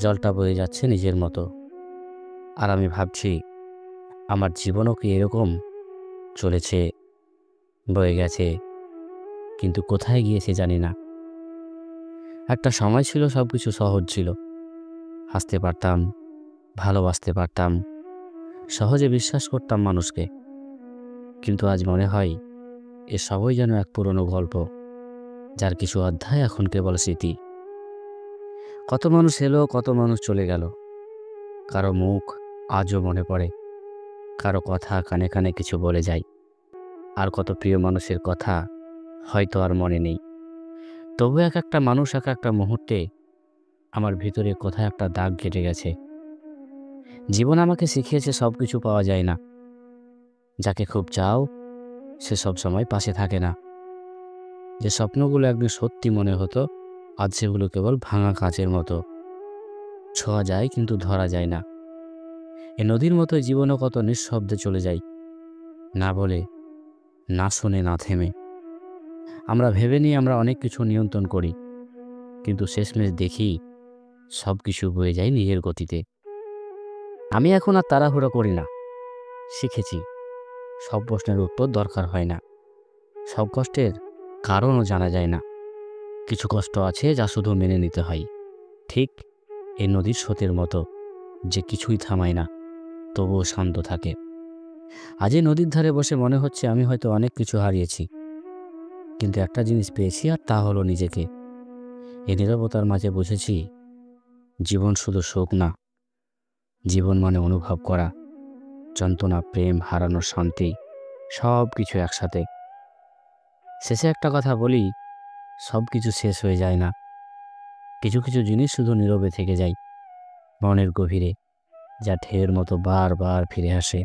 জলটা বয়ে যাচ্ছে নিজের মতো। আর আমি ভাবছি আমার জীবনও কি এরকম চলেছে, বয়ে গেছে, কিন্তু কোথায় গিয়েছে জানি না। একটা সময় ছিল সবকিছু সহজ ছিল। হাসতে পারতাম, ভালোবাসতে পারতাম, সহজে বিশ্বাস করতাম মানুষকে। কিন্তু আজ মনে হয় এ সবই যেন এক পুরনো গল্প, যার কিছু অধ্যায় এখন কেবল স্মৃতি। কত মানুষ এলো, কত মানুষ চলে গেল। কারো মুখ আজও মনে পড়ে, কারো কথা কানে কানে কিছু বলে যায়। আর কত প্রিয় মানুষের কথা হয়তো আর মনে নেই। তবু এক একটা মানুষ এক একটা মুহূর্তে আমার ভিতরে কোথায় একটা দাগ কেটে গেছে। জীবন আমাকে শিখিয়েছে সব কিছু পাওয়া যায় না। যাকে খুব চাও সে সব সময় পাশে থাকে না। যে স্বপ্নগুলো একদিন সত্যি মনে হতো, আজ সেগুলো কেবল ভাঙা কাঁচের মতো। ছোঁয়া যায় কিন্তু ধরা যায় না। এ নদীর মতো জীবনও কত নিঃশব্দে চলে যায়, না বলে, না শুনে, না থেমে। আমরা ভেবে নিই আমরা অনেক কিছু নিয়ন্ত্রণ করি, কিন্তু শেষমেশ দেখি সব কিছু বয়ে যায় নিজের গতিতে। আমি এখন আর তাড়াহুড়ো করি না। শিখেছি সব প্রশ্নের উত্তর দরকার হয় না, সব কষ্টের কারণও জানা যায় না। কিছু কষ্ট আছে যা শুধু মেনে নিতে হয়, ঠিক এই নদীর স্রোতের মতো, যে কিছুই থামায় না, তবুও শান্ত থাকে। আজ এই নদীর ধারে বসে মনে হচ্ছে আমি হয়তো অনেক কিছু হারিয়েছি, কিন্তু একটা জিনিস পেয়েছি, আর তা হলো নিজেকে। এই নীরবতার মাঝে বুঝেছি জীবন শুধু সুখ না, জীবন মানে অনুভব করা, যন্ত্রণা, প্রেম, হারানোর শান্তি, সব কিছু একসাথে। শেষে একটা কথা বলি, সব কিছু শেষ হয়ে যায় না। কিছু কিছু জিনিস শুধু নীরবে থেকে যায় মনের গভীরে, যা ঢেউয়ের মতো বারবার ফিরে আসে।